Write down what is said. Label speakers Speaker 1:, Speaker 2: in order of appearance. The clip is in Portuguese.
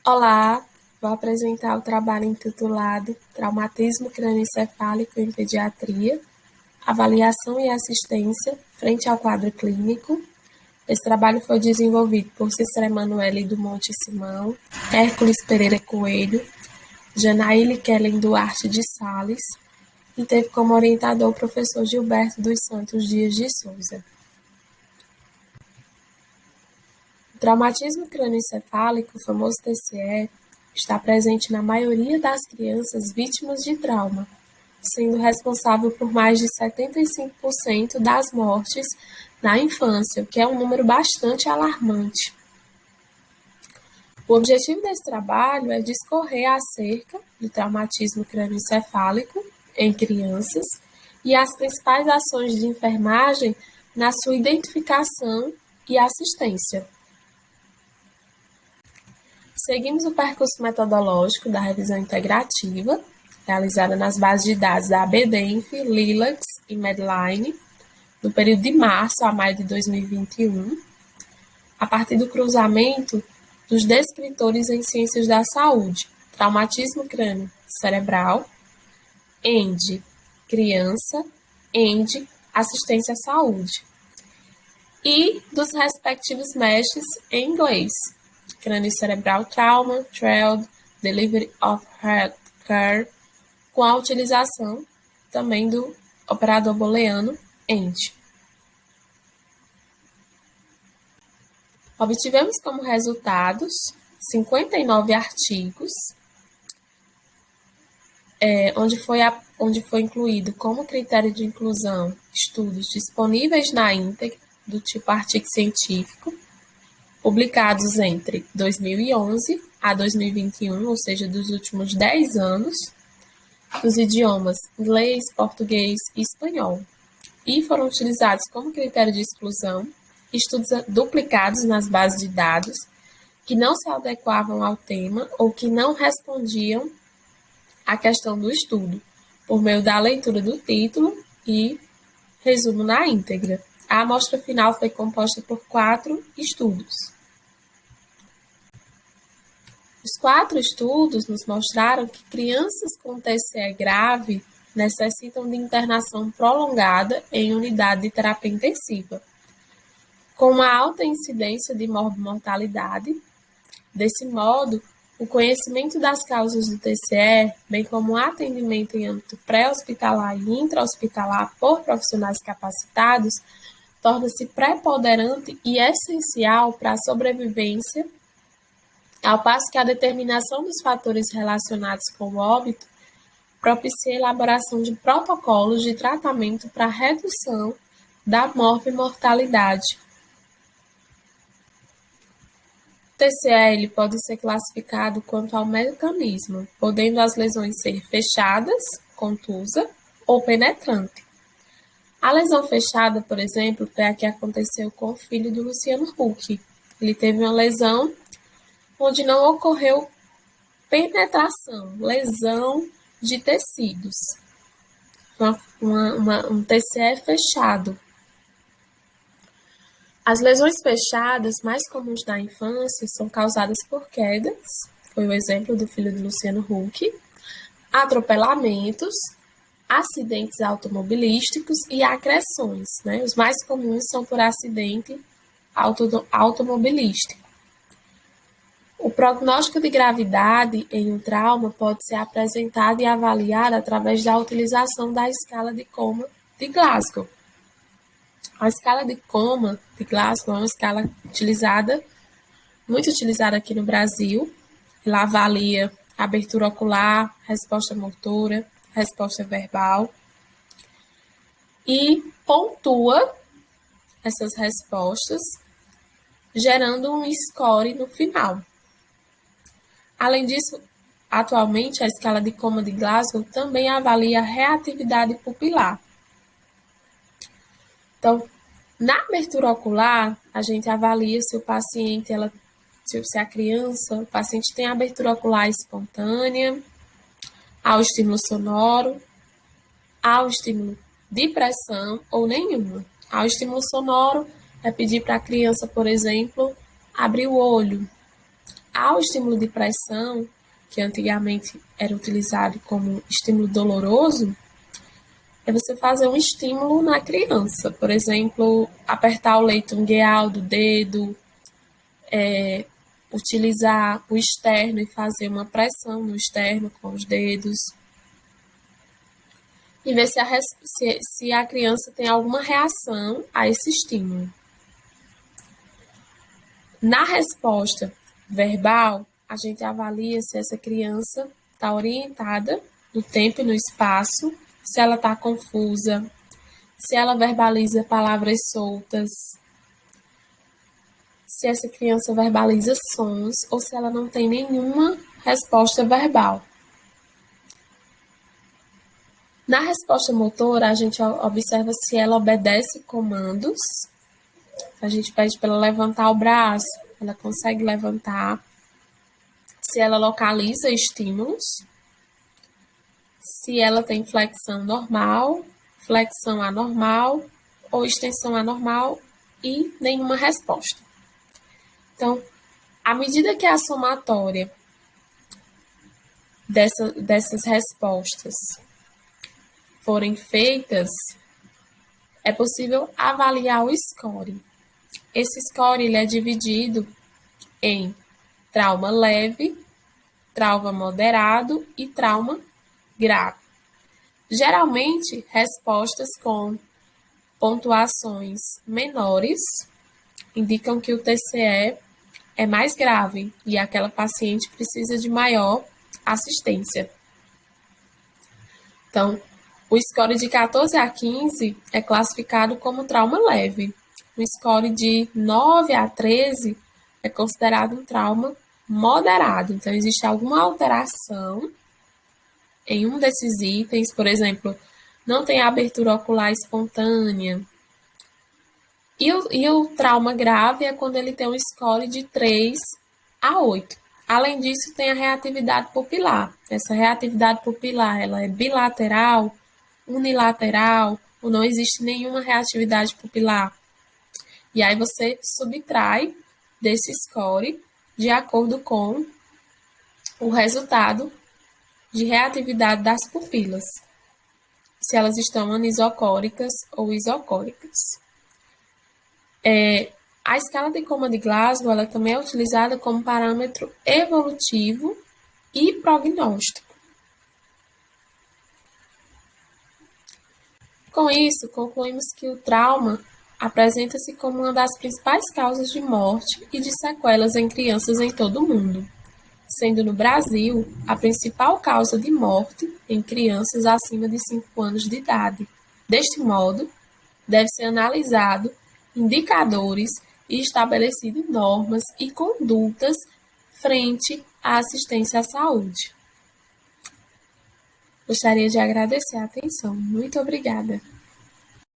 Speaker 1: Olá, vou apresentar o trabalho intitulado Traumatismo Crânioencefálico em Pediatria, Avaliação e Assistência frente ao quadro clínico. Esse trabalho foi desenvolvido por Cícera Emanuele do Monte Simão, Hércules Pereira Coelho, Janaíle Kellen Duarte de Sales e teve como orientador o professor Gilberto dos Santos Dias de Souza. O traumatismo crânioencefálico, o famoso TCE, está presente na maioria das crianças vítimas de trauma, sendo responsável por mais de 75% das mortes na infância, o que é um número bastante alarmante. O objetivo desse trabalho é discorrer acerca do traumatismo crânioencefálico em crianças e as principais ações de enfermagem na sua identificação e assistência. Seguimos o percurso metodológico da revisão integrativa, realizada nas bases de dados da ABDenf, Lilacs e Medline, no período de março a maio de 2021, a partir do cruzamento dos descritores em ciências da saúde, traumatismo crânio cerebral, END, criança, END, assistência à saúde, e dos respectivos meshes em inglês, crâniocerebral trauma, TRELD, Delivery of Health Care, com a utilização também do operador booleano END. Obtivemos como resultados 59 artigos, onde foi incluído como critério de inclusão estudos disponíveis na íntegra, do tipo artigo científico, publicados entre 2011 a 2021, ou seja, dos últimos 10 anos, nos idiomas inglês, português e espanhol. E foram utilizados como critério de exclusão estudos duplicados nas bases de dados que não se adequavam ao tema ou que não respondiam à questão do estudo, por meio da leitura do título e resumo na íntegra. A amostra final foi composta por 4 estudos. Os 4 estudos nos mostraram que crianças com TCE grave necessitam de internação prolongada em unidade de terapia intensiva, com uma alta incidência de morbimortalidade. Desse modo, o conhecimento das causas do TCE, bem como o atendimento em âmbito pré-hospitalar e intra-hospitalar por profissionais capacitados, torna-se preponderante e essencial para a sobrevivência, ao passo que a determinação dos fatores relacionados com o óbito propicia a elaboração de protocolos de tratamento para a redução da morbimortalidade. O TCE pode ser classificado quanto ao mecanismo, podendo as lesões ser fechadas, contusa ou penetrante. A lesão fechada, por exemplo, foi a que aconteceu com o filho do Luciano Huck. Ele teve uma lesão onde não ocorreu penetração, lesão de tecidos. Um TCE fechado. As lesões fechadas mais comuns na infância são causadas por quedas, foi o exemplo do filho do Luciano Huck, atropelamentos, acidentes automobilísticos e acreções, né? Os mais comuns são por acidente automobilístico. O prognóstico de gravidade em um trauma pode ser apresentado e avaliado através da utilização da escala de Coma de Glasgow. A escala de Coma de Glasgow é uma escala muito utilizada aqui no Brasil. Ela avalia abertura ocular, resposta motora, resposta verbal e pontua essas respostas, gerando um score no final. Além disso, atualmente a escala de Coma de Glasgow também avalia a reatividade pupilar. Então, na abertura ocular, a gente avalia se o paciente, se a criança, o paciente tem abertura ocular espontânea, ao estímulo sonoro, ao estímulo de pressão ou nenhuma. Ao estímulo sonoro, é pedir para a criança, por exemplo, abrir o olho. ao estímulo de pressão, que antigamente era utilizado como estímulo doloroso, é você fazer um estímulo na criança. Por exemplo, apertar o leito ungueal do dedo, utilizar o externo e fazer uma pressão no externo com os dedos. E ver se a criança tem alguma reação a esse estímulo. Na resposta verbal, a gente avalia se essa criança está orientada no tempo e no espaço, se ela está confusa, se ela verbaliza palavras soltas, se essa criança verbaliza sons ou se ela não tem nenhuma resposta verbal. Na resposta motora, a gente observa se ela obedece comandos. A gente pede para ela levantar o braço, ela consegue levantar. Se ela localiza estímulos. Se ela tem flexão normal, flexão anormal ou extensão anormal e nenhuma resposta. Então, à medida que a somatória dessas respostas forem feitas, é possível avaliar o score. Esse score ele é dividido em trauma leve, trauma moderado e trauma grave. Geralmente, respostas com pontuações menores indicam que o TCE é mais grave e aquela paciente precisa de maior assistência. Então, o score de 14 a 15 é classificado como trauma leve. O score de 9 a 13 é considerado um trauma moderado. Então, existe alguma alteração em um desses itens, por exemplo, não tem abertura ocular espontânea. E o trauma grave é quando ele tem um score de 3 a 8. Além disso, tem a reatividade pupilar. Essa reatividade pupilar ela é bilateral, unilateral, ou não existe nenhuma reatividade pupilar. E aí você subtrai desse score de acordo com o resultado de reatividade das pupilas, se elas estão anisocóricas ou isocóricas. A escala de Coma de Glasgow ela também é utilizada como parâmetro evolutivo e prognóstico. Com isso, concluímos que o trauma apresenta-se como uma das principais causas de morte e de sequelas em crianças em todo o mundo, sendo no Brasil a principal causa de morte em crianças acima de 5 anos de idade. Deste modo, deve ser analisado indicadores e estabelecido normas e condutas frente à assistência à saúde. Gostaria de agradecer a atenção. Muito obrigada.